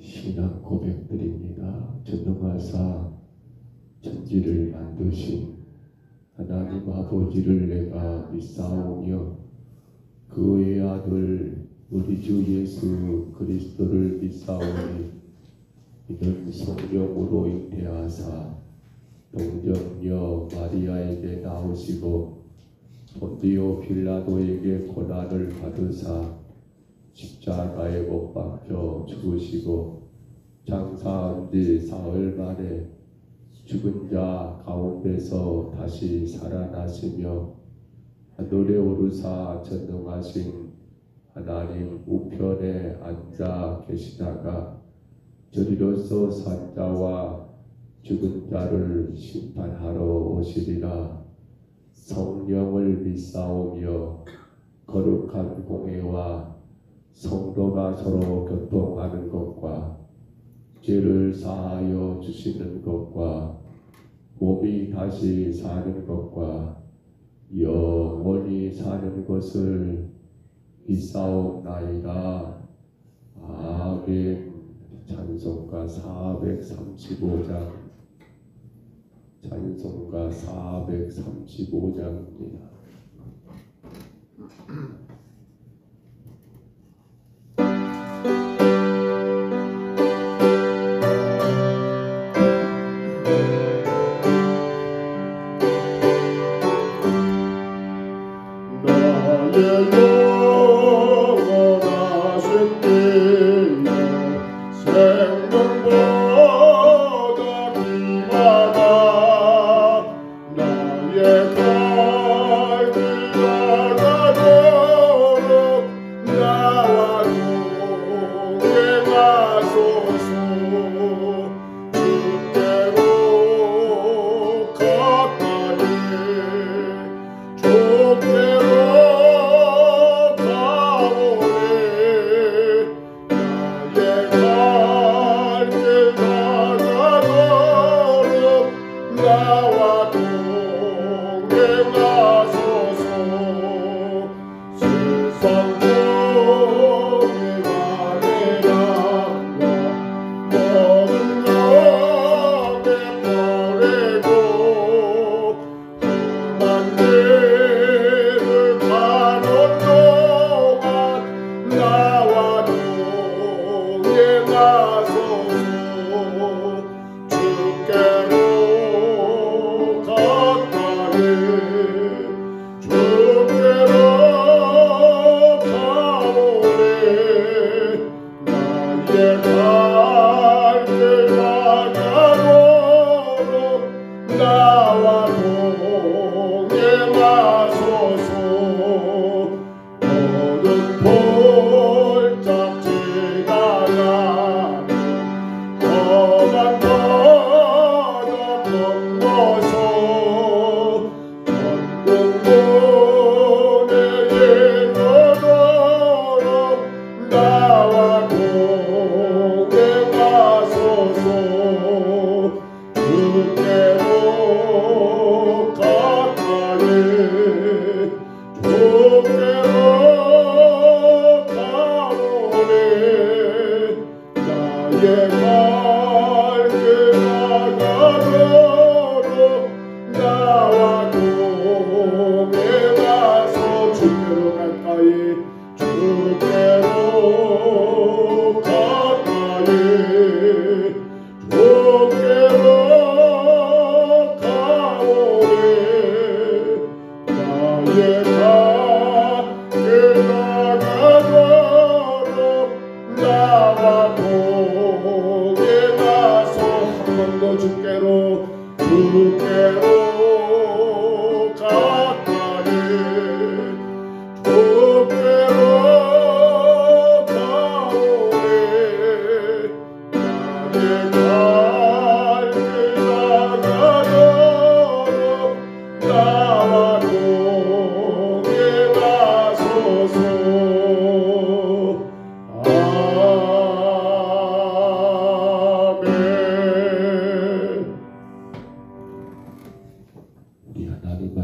신앙 고백드립니다. 전능하사 천지를 만드신 하나님 아버지를 내가 믿사오며 그의 아들 우리 주 예수 그리스도를 믿사오니 이는 성령으로 잉태하사 동정녀 마리아에게 나오시고 본디오 빌라도에게 고난을 받으사 십자가에 못 박혀 죽으시고 장사한 지 사흘 만에 죽은 자 가운데서 다시 살아나시며 하늘에 오르사 전능하신 하나님 우편에 앉아 계시다가 저리로서 산 자와 죽은 자를 심판하러 오시리라. 성령을 믿사오며 거룩한 공회와 성도가 서로 교통하는 것과 죄를 사하여 주시는 것과 몸이 다시 사는 것과 영원히 사는 것을 믿사옵나이다. 아멘. 찬송가 435장 찬송가 435장입니다.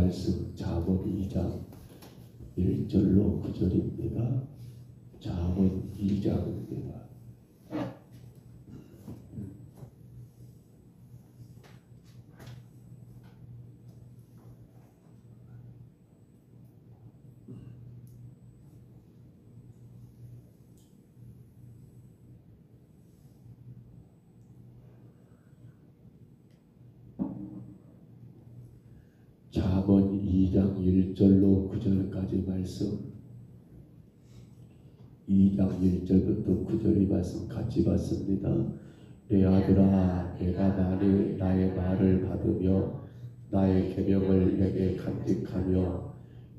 말씀 잠언 2장 1절로 9절입니다. 잠언 2장입니다. 1절로 9절까지 말씀, 2장 1절부터 9절의 말씀 같이 봤습니다. 내 아들아, 내가 만일 나의 말을 받으며 나의 계명을 내게 간직하며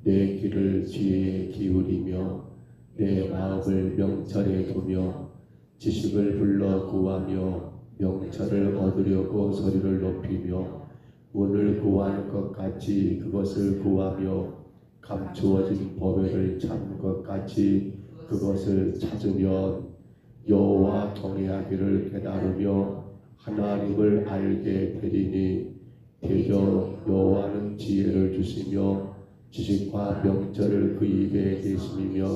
내 귀를 지혜에 기울이며 내 마음을 명철에 두며 지식을 불러 구하며 명철을 얻으려고 소리를 높이며 문을 구하는 것 같이 그것을 구하며 감추어진 법을 찾는 것 같이 그것을 찾으면 여호와 경외하기를 깨달으며 하나님을 알게 되리니 대저 여호와는 지혜를 주시며 지식과 명철을 그 입에 계시며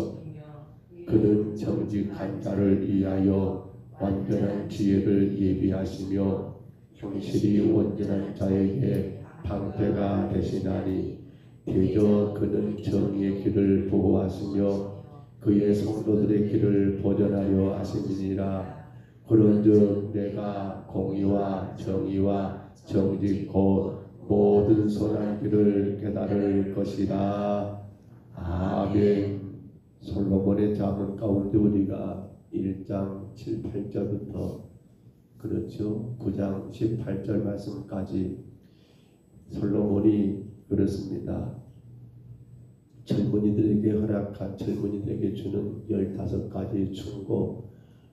그는 정직한 자를 위하여 완전한 지혜를 예비하시며 형실이 온전한 자에게 방패가 되시나니 대저 그는 정의의 길을 보호하시며 그의 성도들의 길을 보전하려 하심이니라. 그런즉 내가 공의와 정의와 정직 곧 모든 선한 길을 깨달을 것이다. 아멘. 솔로몬의 잠언 가운데 우리가 1장 7, 8절부터 그렇죠 9장 18절 말씀까지 솔로몬이 그렇습니다. 젊은이들에게 허락한, 젊은이들에게 주는 15가지 충고,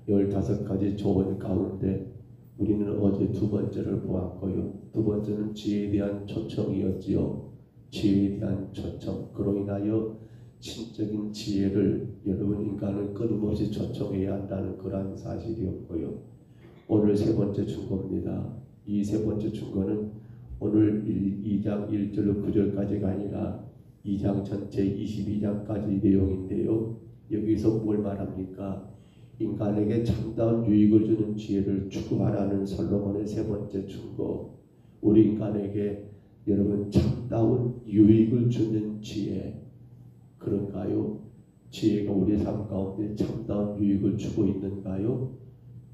15가지 조언 가운데 우리는 어제 두 번째를 보았고요. 두 번째는 지혜에 대한 초청이었지요. 지혜에 대한 초청. 그로 인하여 신적인 지혜를 여러분 인간은 끊임없이 초청해야 한다는 그러한 사실이었고요. 오늘 세 번째 충고입니다. 이 세 번째 충고는 오늘 2장 1절로 9절까지가 아니라 2장 전체 22장까지 내용인데요. 여기서 뭘 말합니까? 인간에게 참다운 유익을 주는 지혜를 추구하라는 솔로몬의 세 번째 충고. 우리 인간에게 여러분 참다운 유익을 주는 지혜 그런가요? 지혜가 우리 삶 가운데 참다운 유익을 주고 있는가요?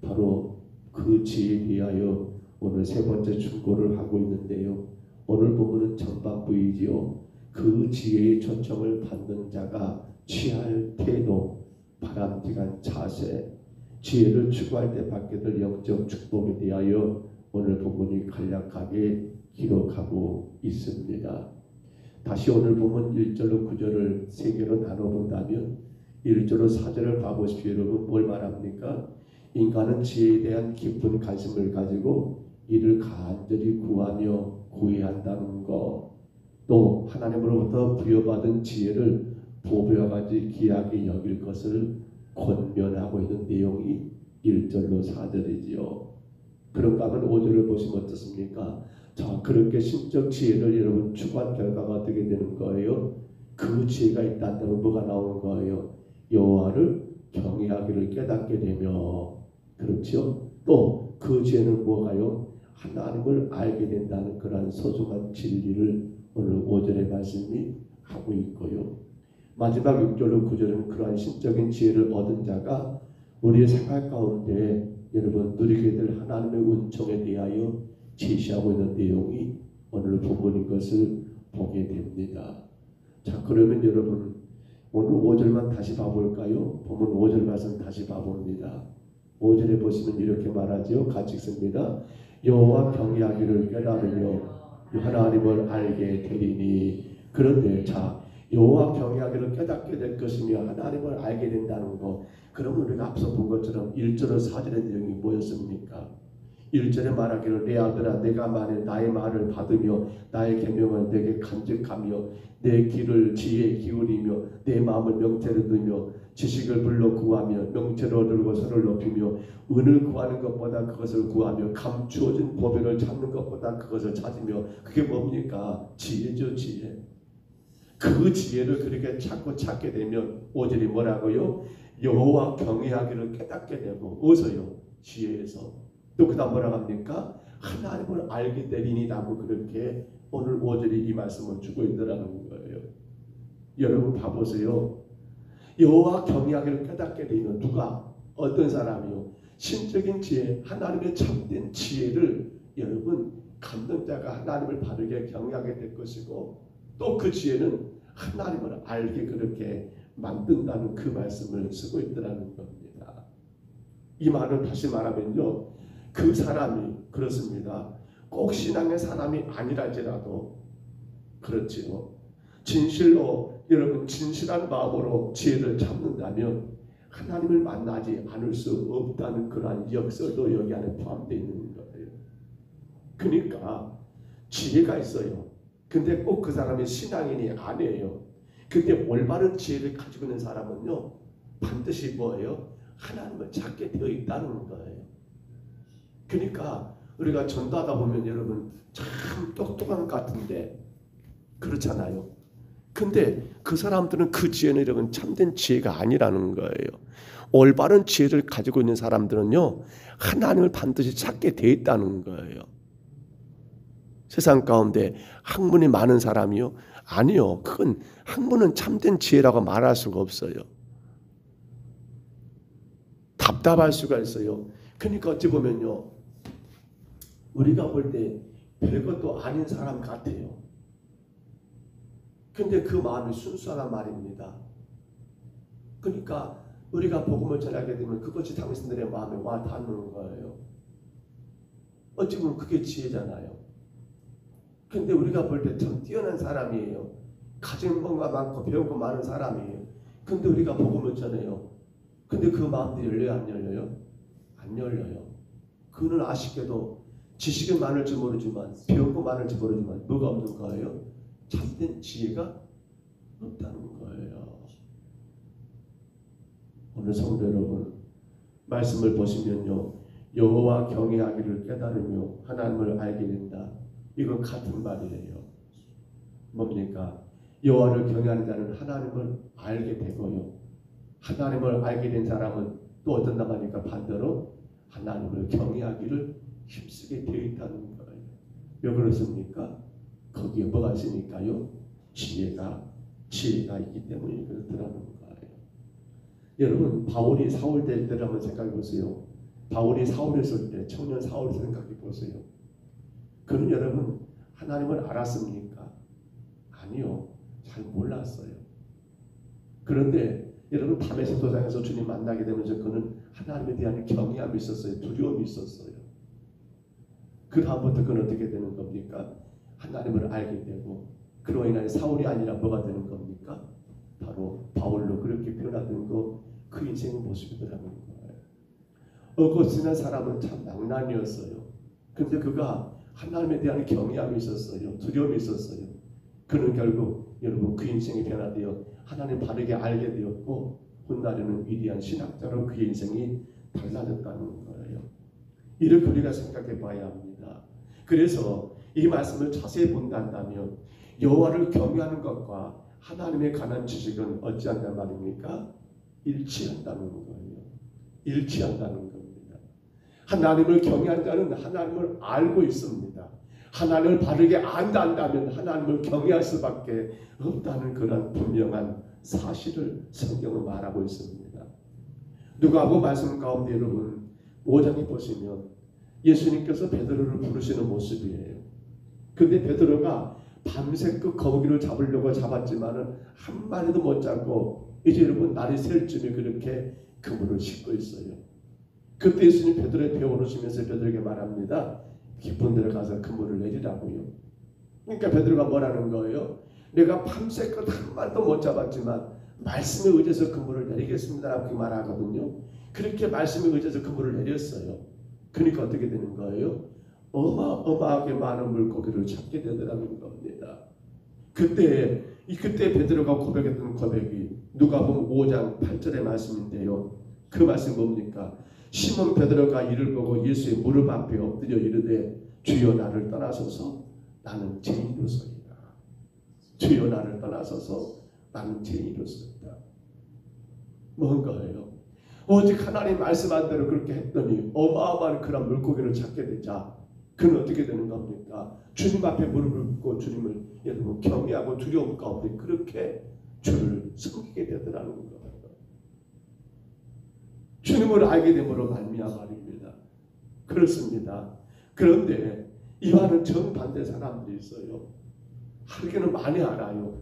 바로 그 지혜에 대하여 오늘 세 번째 충고를 하고 있는데요. 오늘 본문은 전반부이지요. 그 지혜의 초청을 받는 자가 취할 태도, 바람직한 자세, 지혜를 추구할 때 받게 될 영적 축복에 대하여 오늘 본문이 간략하게 기록하고 있습니다. 다시 오늘 본문 1절로 9절을 세 개로 나눠본다면 1절로 4절을 봐보십시오. 여러분 뭘 말합니까? 인간은 지혜에 대한 깊은 관심을 가지고 이를 간절히 구하며 구해야 한다는 것, 또 하나님으로부터 부여받은 지혜를 보배와 같이 귀하게 여길 것을 권면하고 있는 내용이 1절로 4절이지요. 그런가 하면 5절을 보시면 어떻습니까? 자, 그렇게 신적 지혜를 여러분 추구한 결과가 어떻게 되는 거예요? 그 지혜가 있다면 뭐가 나오는 거예요? 여호와를 경외하기를 깨닫게 되며, 그렇죠? 또 그 지혜는 뭐가요? 하나님을 알게 된다는 그러한 소중한 진리를 오늘 5절의 말씀이 하고 있고요. 마지막 6절로 9절은 그러한 신적인 지혜를 얻은 자가 우리의 생활 가운데 여러분 누리게 될 하나님의 은총에 대하여 제시하고 있는 내용이 오늘 본문인 것을 보게 됩니다. 자, 그러면 여러분 오늘 5절만 다시 봐볼까요? 본문 5절 말씀 다시 봐봅니다. 5절에 보시면 이렇게 말하지요. 같이 읽습니다. 여호와 경외하기를 깨달으며 하나님을 알게 되리니. 그런데 자, 여호와 경외하기를 깨닫게 될 것이며 하나님을 알게 된다는 것, 그러면 우리가 앞서 본 것처럼 1절로 4절의 내용이 뭐였습니까? 1절에 말하기를 내 아들아 내가 만일 나의 말을 받으며 나의 계명을 내게 간직하며 내 귀를 지혜에 기울이며 내 마음을 명철에 두며 지식을 불러 구하며 명철을 얻으려고 손을 높이며 은을 구하는 것보다 그것을 구하며 감추어진 보배를 찾는 것보다 그것을 찾으며, 그게 뭡니까? 지혜죠, 지혜. 그 지혜를 그렇게 찾게 되면 5절이 뭐라고요? 여호와 경외하기를 깨닫게 되고, 어디서요? 지혜에서. 또 그 다음 뭐라고 합니까? 하나님을 알게 되리니라고 그렇게 오늘 5절이 이 말씀을 주고 있더라는 거예요. 여러분 봐보세요. 여호와 경외하기를 깨닫게 되면 누가? 어떤 사람이요? 신적인 지혜, 하나님의 참된 지혜를 여러분 갖는 자가 하나님을 바르게 경외하게 될 것이고, 또 그 지혜는 하나님을 알게 그렇게 만든다는 그 말씀을 쓰고 있더라는 겁니다. 이 말은 다시 말하면요, 그 사람이 그렇습니다. 꼭 신앙의 사람이 아니랄지라도 그렇지요. 진실로 여러분 진실한 마음으로 지혜를 잡는다면 하나님을 만나지 않을 수 없다는 그러한 역설도 여기 안에 포함되어 있는 거예요. 그러니까 지혜가 있어요. 근데 꼭 그 사람이 신앙인이 아니에요. 근데 올바른 지혜를 가지고 있는 사람은요, 반드시 뭐예요? 하나님을 찾게 되어 있다는 거예요. 그러니까 우리가 전도하다 보면 여러분 참 똑똑한 것 같은데 그렇잖아요. 근데 그 사람들은 그 지혜는 여러분 참된 지혜가 아니라는 거예요. 올바른 지혜를 가지고 있는 사람들은요, 하나님을 반드시 찾게 돼 있다는 거예요. 세상 가운데 학문이 많은 사람이요? 아니요. 그건 학문은 참된 지혜라고 말할 수가 없어요. 답답할 수가 있어요. 그러니까 어찌 보면요, 우리가 볼 때 별것도 아닌 사람 같아요. 근데 그 마음이 순수하단 말입니다. 그러니까 우리가 복음을 전하게 되면 그것이 당신들의 마음에 와 닿는 거예요. 어찌 보면 그게 지혜잖아요. 근데 우리가 볼 때 참 뛰어난 사람이에요. 가진 것가 많고 배운 거 많은 사람이에요. 근데 우리가 복음을 전해요. 근데 그 마음들이 열려요, 안 열려요? 안 열려요. 그는 아쉽게도 지식은 많을지 모르지만 배운 거 많을지 모르지만 뭐가 없는 거예요? 참된 지혜가 없다는 거예요. 오늘 성도 여러분, 말씀을 보시면요, 여호와 경외하기를 깨달으며 하나님을 알게 된다. 이건 같은 말이에요. 뭡니까? 여호와를 경외하는 자는 하나님을 알게 되고요, 하나님을 알게 된 사람은 또 어떤 나가니까 반대로 하나님을 경외하기를 힘쓰게 되어 있다는 거예요. 왜 그렇습니까? 거기에 뭐가 있으니까요? 지혜가 있기 때문에 그렇더라는 거예요. 여러분, 바울이 사울 될 때를 한번 생각해 보세요. 바울이 사울했을 때, 청년 사울 생각해 보세요. 그는 여러분 하나님을 알았습니까? 아니요. 잘 몰랐어요. 그런데 여러분 다메섹 도상에서 주님 만나게 되면서 그는 하나님에 대한 경외함이 있었어요. 두려움이 있었어요. 그 다음부터 그는 어떻게 되는 겁니까? 하나님을 알게 되고, 그로 인하여 사울이 아니라 뭐가 되는 겁니까? 바로 바울로 그렇게 변화된 거, 그 인생의 모습이더라는 거예요. 어거스틴한 사람은 참 낭만이었어요. 근데 그가 하나님에 대한 경외함이 있었어요. 두려움이 있었어요. 그는 결국 여러분 그 인생이 변화되어 하나님 바르게 알게 되었고, 훗날에는 위대한 신학자로 그의 인생이 달라졌다는 거예요. 이렇게 우리가 생각해 봐야 합니다. 그래서 이 말씀을 자세히 본다면 여호와를 경외하는 것과 하나님에 관한 지식은 어찌한단 말입니까? 일치한다는 거예요. 일치한다는 겁니다. 하나님을 경외한 자는 하나님을 알고 있습니다. 하나님을 바르게 안다면 하나님을 경외할 수밖에 없다는 그런 분명한 사실을 성경은 말하고 있습니다. 누가복음 말씀 가운데 여러분 5장에 보시면 예수님께서 베드로를 부르시는 모습이에요. 근데 베드로가 밤새 그 거북이를 잡으려고 잡았지만은 한 마리도 못 잡고 이제 여러분 날이 셀 쯤에 그렇게 그물을 싣고 있어요. 그때 예수님 베드로의 배 오르시면서 베드로에게 말합니다. 깊은 데로 가서 그물을 내리라고요. 그러니까 베드로가 뭐라는 거예요? 내가 밤새껏 한 마리도 못 잡았지만 말씀에 의지해서 그물을 내리겠습니다라고 말하거든요. 그렇게 말씀에 의지해서 그물을 내렸어요. 그러니까 어떻게 되는 거예요? 어마어마하게 많은 물고기를 잡게 되더라는 겁니다. 그때 베드로가 고백했던 고백이 누가복음 5장 8절의 말씀인데요. 그 말씀 뭡니까? 시몬 베드로가 이를 보고 예수의 무릎 앞에 엎드려 이르되 주여 나를 떠나소서 나는 죄인이로소이다. 주여 나를 떠나소서 나는 죄인이로소이다. 뭔가요? 오직 하나님 말씀한 대로 그렇게 했더니 어마어마한 그런 물고기를 찾게 되자 그는 어떻게 되는 겁니까? 주님 앞에 무릎을 꿇고 주님을 여러분 경외하고 두려움 가운데 그렇게 주를 섬기게 되더라는 거예요. 주님을 알게 됨으로 말미암아 말입니다. 그렇습니다. 그런데 이와는 정반대 사람들이 있어요. 하기는 많이 알아요.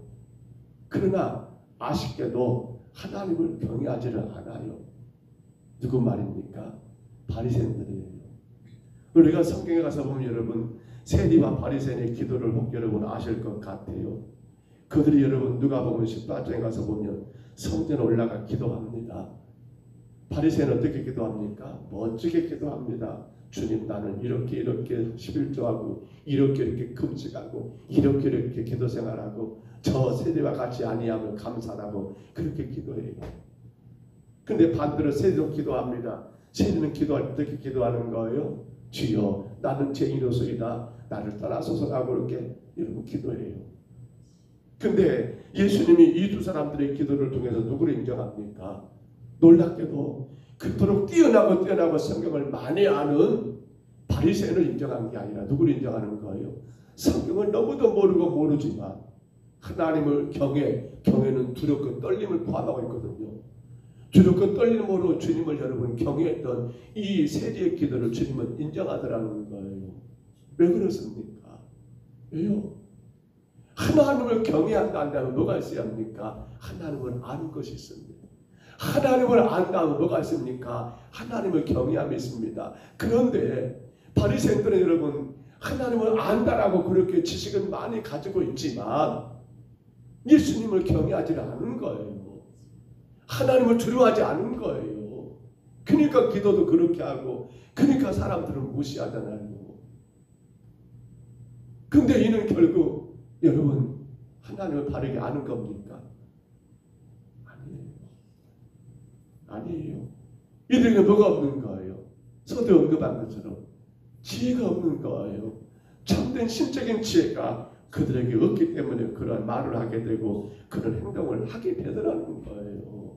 그러나 아쉽게도 하나님을 경외하지를 않아요. 누구 말입니까? 바리새인들이에요. 우리가 성경에 가서 보면 여러분 세리와 바리새인의 기도를 혹 여러분 아실 것 같아요. 그들이 여러분 누가복음 18장에 가서 보면 성전에 올라가 기도합니다. 바리새인은 어떻게 기도합니까? 멋지게 기도합니다. 주님, 나는 이렇게 11조하고 이렇게 금식하고 이렇게 기도 생활하고 저 세리와 같이 아니하면 감사하고 그렇게 기도해요. 근데 반대로 세리도 기도합니다. 세리는 기도할 때 어떻게 기도하는 거예요? 주여, 나는 죄인으로소이다. 나를 떠나소서라고 그렇게 여러분 기도해요. 근데 예수님이 이 두 사람들의 기도를 통해서 누구를 인정합니까? 놀랍게도 그토록 뛰어나고 성경을 많이 아는 바리새인을 인정한 게 아니라 누구를 인정하는 거예요? 성경을 너무도 모르지만 하나님을 경외는 두렵고 떨림을 포함하고 있거든요. 두렵고 떨림으로 주님을 여러분 경외했던 이 세리의 기도를 주님은 인정하더라는 거예요. 왜 그렇습니까? 왜요? 하나님을 경외한다면 뭐가 있어야 합니까? 하나님을 아는 것이 있습니다. 하나님을 안다면 뭐가 있습니까? 하나님을 경외함이 있습니다. 그런데 바리새인들은 여러분 하나님을 안다라고 그렇게 지식은 많이 가지고 있지만 예수님을 경외하지 않은 거예요. 하나님을 두려워하지 않은 거예요. 그러니까 기도도 그렇게 하고 그러니까 사람들은 무시하잖아요. 근데 이는 결국 여러분 하나님을 바르게 아는 겁니까? 아니에요. 이들에게 뭐가 없는 거예요? 서두 언급한 것처럼 지혜가 없는 거예요. 참된 신적인 지혜가 그들에게 없기 때문에 그런 말을 하게 되고 그런 행동을 하게 되더라는 거예요.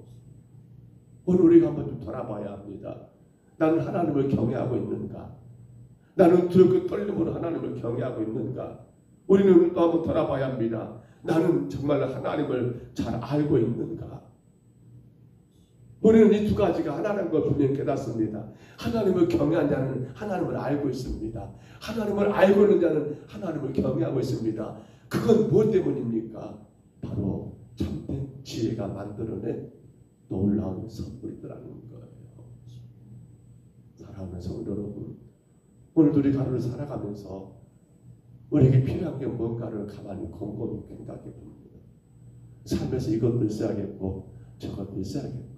오늘 우리가 한번 좀 돌아봐야 합니다. 나는 하나님을 경외하고 있는가? 나는 두렵고 떨림으로 하나님을 경외하고 있는가? 우리는 또 한번 돌아봐야 합니다. 나는 정말 하나님을 잘 알고 있는가? 우리는 이 두 가지가 하나라는 걸 분명히 깨닫습니다. 하나님을 경외한 자는 하나님을 알고 있습니다. 하나님을 알고 있는 자는 하나님을 경외하고 있습니다. 그건 무엇 때문입니까? 바로 참된 지혜가 만들어낸 놀라운 선물이라는 거예요. 사랑하는 성도 여러분, 오늘도 우리 하루를 살아가면서 우리에게 필요한 게 뭔가를 가만히 곰곰이 생각해 봅니다. 삶에서 이것도 있어야겠고 저것도 있어야겠고,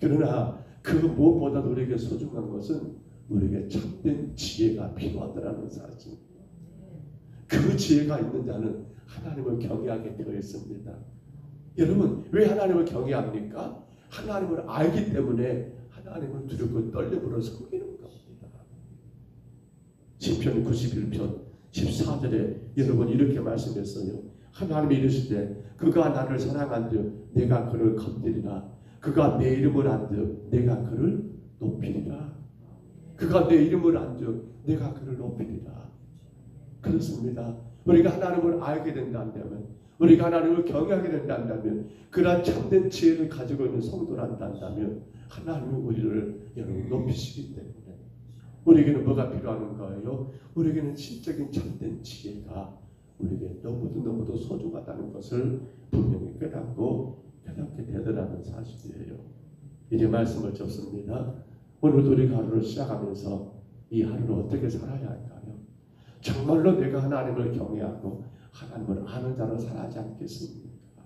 그러나 그 무엇보다도 우리에게 소중한 것은 우리에게 참된 지혜가 필요하다는 사실입니다. 그 지혜가 있는 자는 하나님을 경외하게 되어 있습니다. 여러분, 왜 하나님을 경외합니까? 하나님을 알기 때문에 하나님을 두렵고 떨림으로 섬기는 겁니다. 시편 91편 14절에 여러분 이렇게 말씀했어요. 하나님이 이르시되 그가 나를 사랑한즉 내가 그를 건드리라. 그가 내 이름을 안즉 내가 그를 높이리라. 그가 내 이름을 안즉 내가 그를 높이리라. 그렇습니다. 우리가 하나님을 알게 된다면, 우리가 하나님을 경외하게 된다면, 그러한 참된 지혜를 가지고 있는 성도란다면 하나님은 우리를 여러분 높이시기 때문에 우리에게는 뭐가 필요한 거예요? 우리에게는 신적인 참된 지혜가 우리에게 너무도 소중하다는 것을 분명히 깨닫게 되더라는 사실이에요. 이제 말씀을 접습니다. 오늘도 우리가 하루를 시작하면서 이 하루를 어떻게 살아야 할까요? 정말로 내가 하나님을 경외하고 하나님을 아는 자로 살아야지 않겠습니까?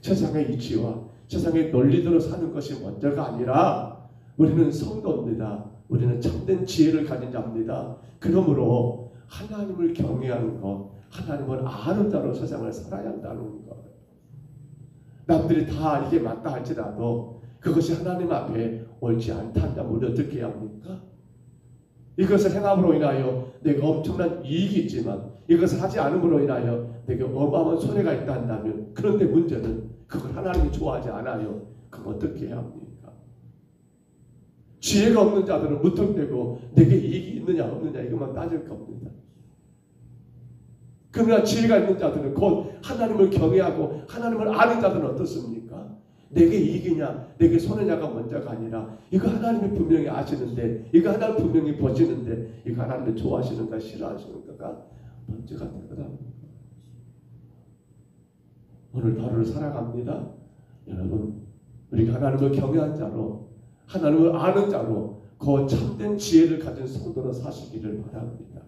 세상의 이치와 세상의 논리대로 사는 것이 먼저가 아니라 우리는 성도입니다. 우리는 참된 지혜를 가진 자입니다. 그러므로 하나님을 경외하는 것, 하나님을 아는 자로 세상을 살아야 한다는 것. 남들이 다 이게 맞다 할지라도 그것이 하나님 앞에 옳지 않다면 우리 어떻게 해야 합니까? 이것을 행함으로 인하여 내가 엄청난 이익이 있지만 이것을 하지 않음으로 인하여 내게 어마어마한 손해가 있다 한다면, 그런데 문제는 그걸 하나님이 좋아하지 않아요. 그럼 어떻게 해야 합니까? 지혜가 없는 자들은 무턱대고 내게 이익이 있느냐 없느냐 이것만 따질 겁니다. 그러나 지혜가 있는 자들은 곧 하나님을 경외하고 하나님을 아는 자들은 어떻습니까? 내게 이익이냐 내게 손해냐가 먼저가 아니라 이거 하나님이 분명히 아시는데, 이거 하나님 분명히 보시는데, 이거 하나님이 좋아하시는가 싫어하시는가가 먼저가 되더라고요. 오늘 하루를 살아갑니다. 여러분, 우리가 하나님을 경외한 자로, 하나님을 아는 자로 그 참된 지혜를 가진 성도로 사시기를 바랍니다.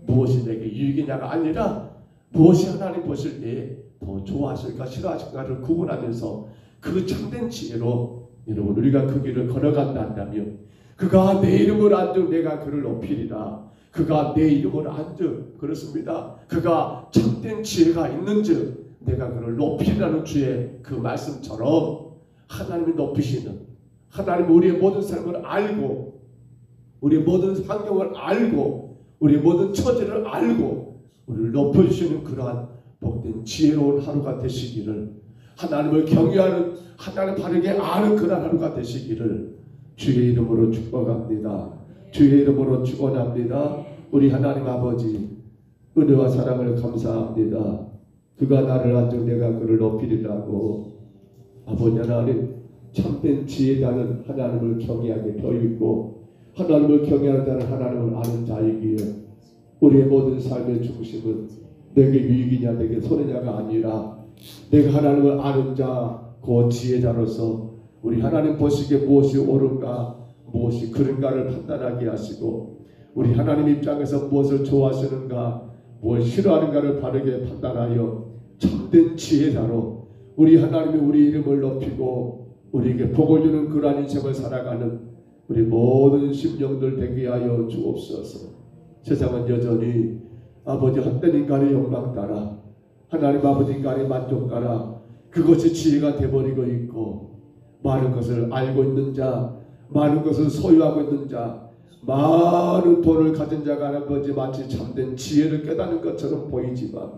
무엇이 내게 유익이냐가 아니라 무엇이 하나님 보실 때에 더 좋아하실까 싫어하실까를 구분하면서 그 참된 지혜로 여러분 우리가 그 길을 걸어간다 한다면, 그가 내 이름을 안즉 내가 그를 높이리라. 그가 내 이름을 안즉, 그렇습니다, 그가 참된 지혜가 있는즉 내가 그를 높이라는 주의 그 말씀처럼 하나님이 높이시는, 하나님 우리의 모든 삶을 알고, 우리의 모든 환경을 알고, 우리의 모든 처지를 알고 우리를 높여주시는 그러한 복된 지혜로운 하루가 되시기를, 하나님을 경외하는, 하나님 바르게 아는 그러한 하루가 되시기를 주의 이름으로 축복합니다. 주의 이름으로 축원합니다. 우리 하나님 아버지, 은혜와 사랑을 감사합니다. 그가 나를 안즉 내가 그를 높이리라고. 아버지 하나님, 참된 지혜자는 하나님을 경외하게 되어있고, 하나님을 경외하는 자는 하나님을 아는 자이기에 우리의 모든 삶의 중심은 내게 유익이냐 내게 손해냐가 아니라 내가 하나님을 아는 자, 그 지혜자로서 우리 하나님 보시기에 무엇이 옳은가 무엇이 그른가를 판단하게 하시고, 우리 하나님 입장에서 무엇을 좋아하시는가 무엇을 싫어하는가를 바르게 판단하여 참된 지혜자로 우리 하나님이 우리 이름을 높이고 우리에게 복을 주는 그러한 인생을 살아가는 우리 모든 심령들 되게 하여 주옵소서. 세상은 여전히 아버지 헛된 인간의 욕망 따라, 하나님 아버지 인간의 만족 따라 그것이 지혜가 되어버리고 있고, 많은 것을 알고 있는 자, 많은 것을 소유하고 있는 자, 많은 돈을 가진 자가 아버지 마치 참된 지혜를 깨닫는 것처럼 보이지만,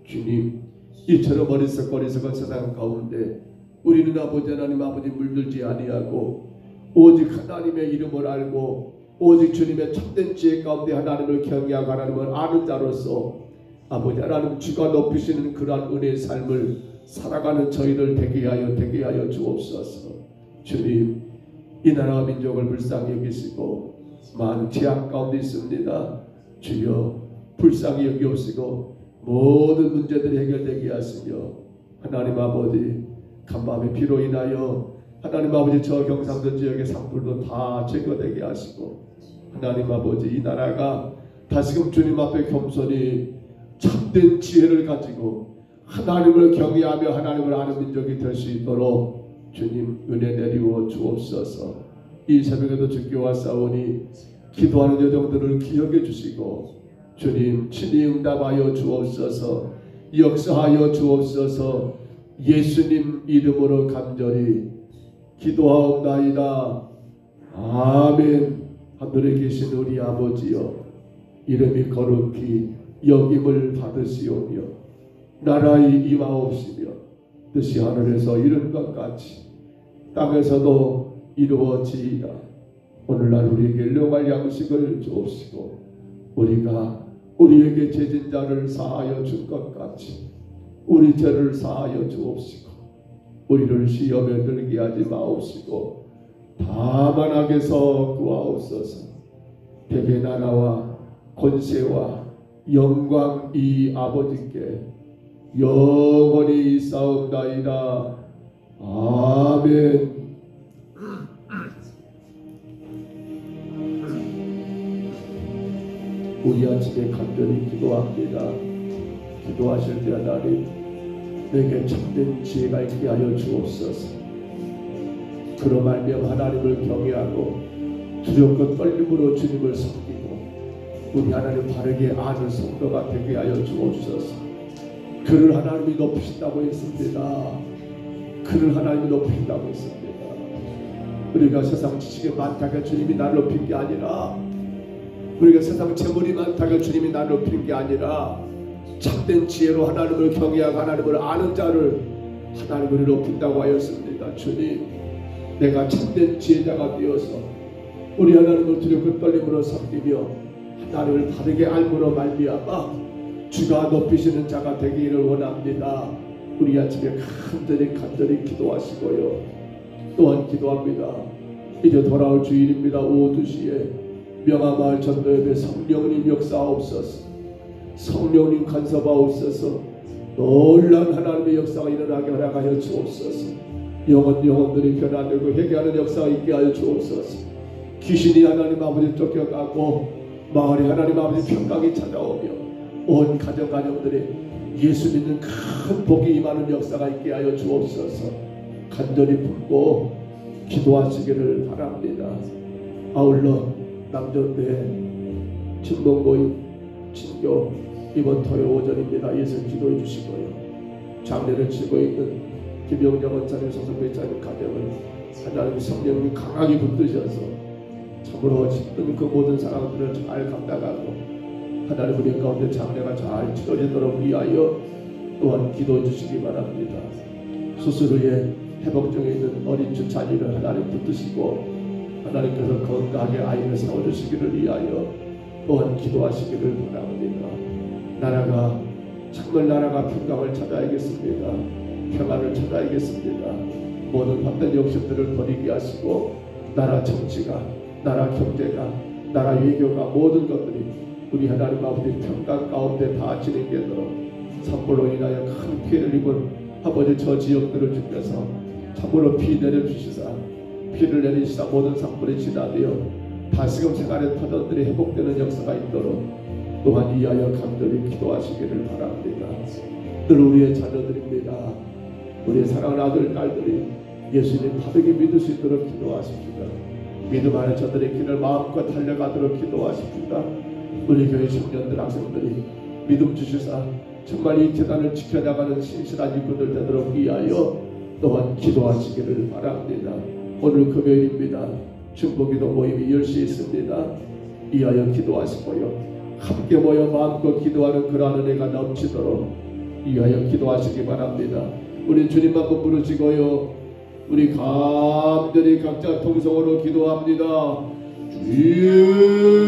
주님, 이처럼 어리석은 세상 가운데 우리는 아버지 하나님 아버지 물들지 아니하고 오직 하나님의 이름을 알고 오직 주님의 참된 지혜 가운데 하나님을 경외하고 하나님을 아는 자로서 아버지 하나님 주가 높이시는 그러한 은혜의 삶을 살아가는 저희를 되게 하여 주옵소서. 주님, 이 나라와 민족을 불쌍히 여기시고 많은 재앙 가운데 있습니다. 주여 불쌍히 여기옵시고 모든 문제들이 해결되게 하시며, 하나님 아버지 간밤의 비로 인하여 하나님 아버지 저 경상도 지역의 산불도 다 제거되게 하시고, 하나님 아버지 이 나라가 다시금 주님 앞에 겸손히 참된 지혜를 가지고 하나님을 경외하며 하나님을 아는 민족이 될 수 있도록 주님 은혜 내리워 주옵소서. 이 새벽에도 주께 왔사오니 기도하는 여정들을 기억해 주시고 주님 친히 응답하여 주옵소서. 역사하여 주옵소서. 예수님 이름으로 간절히 기도하옵나이다. 아멘. 하늘에 계신 우리 아버지여, 이름이 거룩히 여김을 받으시오며 나라의 임하옵시며 뜻이 하늘에서 이룬 것 같이 땅에서도 이루어지이다. 오늘날 우리에게 일용할 양식을 주옵시고 우리가 우리에게 죄진 자를 사하여 줄 것 같이 우리 죄를 사하여 주옵시고 우리를 시험에 들게 하지 마옵시고 다만 악에서 구하옵소서. 대개 나라와 권세와 영광 이 아버지께 영원히 있사옵나이다. 아멘. 우리 아침에 간절히 기도합니다. 기도하실 때 하나님 내게 참된 지혜가 있게 하여 주옵소서. 그로 말미암아 하나님을 경외하고 두렵고 떨림으로 주님을 섬기고 우리 하나님 바르게 아는 성도가 되게 하여 주옵소서. 그를 하나님이 높이신다고 했습니다. 그를 하나님이 높인다고 했습니다. 우리가 세상 지식이 많다고 주님이 나를 높인 게 아니라, 우리가 세상 재물이 많다고 주님이 나를 높인 게 아니라, 참된 지혜로 하나님을 경외하고 하나님을 아는 자를 하나님을 높인다고 하였습니다. 주님, 내가 참된 지혜자가 되어서 우리 하나님을 두렵고 떨림으로 섬기며 하나님을 바르게 알므로 말미암아 주가 높이시는 자가 되기를 원합니다. 우리 아침에 간절히 기도하시고요. 또한 기도합니다. 이제 돌아올 주일입니다. 오후 2시에 명화마을 전도협회 성령님 역사하옵소서. 성령님 간섭하옵소서. 놀라운 하나님의 역사가 일어나게 허락하여 주옵소서. 영혼들이 변화되고 회개하는 역사가 있게 하여 주옵소서. 귀신이 하나님 아버지 쫓겨가고 마을이 하나님 아버지 평강이 찾아오며 온 가정들이 예수 믿는 큰 복이 임하는 역사가 있게 하여 주옵소서. 간절히 붙고 기도하시기를 바랍니다. 아울러 남전대 친봉고인 친교 이번 토요일 오전입니다. 예수 기도해 주시고요. 장례를 치고 있는 김영정 원사님 소속배자님 가정을 하나님 성령이 강하게 붙드셔서 참으로 힘든 그 모든 사람들을 잘 감당하고 하나님 우리 가운데 장례가 잘 치러지도록 위하여 또한 기도해 주시기 바랍니다. 수술 후에 회복 중에 있는 어린 자녀를 하나님 붙드시고 하나님께서 건강하게 아이를 세워주시기를 위하여 또한 기도하시기를 바랍니다. 나라가 정말 나라가 평강을 찾아야겠습니다. 평안을 찾아야겠습니다. 모든 헛된 욕심들을 버리게 하시고 나라 정치가, 나라 경제가, 나라 외교가 모든 것들이 우리 하나님 아버지 평강 가운데 다 진행되도록 산불로 인하여 큰 피해를 입은 아버지 저 지역들을 주께서 참으로 피 내려주시사 피를 내리시사 모든 산불이 진화되어 다시금 생활의 터전들이 회복되는 역사가 있도록 또한 이하여 간절히 기도하시기를 바랍니다. 늘 우리의 자녀들입니다. 우리의 사랑하는 아들, 딸들이 예수님 바르게 믿을 수 있도록 기도하십니다. 믿음 안에 저들의 길을 마음껏 달려가도록 기도하십니다. 우리 교회 청년들, 학생들이 믿음 주시사 정말 이 재단을 지켜나가는 신실한 일꾼들 되도록 위하여 또한 기도하시기를 바랍니다. 오늘 금요일입니다. 중보기도 모임이 10시에 있습니다. 이하여 기도하시고요. 함께 모여 마음껏 기도하는 그러한 은혜가 넘치도록 이하여 기도하시기 바랍니다. 우리 주님만 부르시고요. 우리 간절히 각자 통성으로 기도합니다. 주여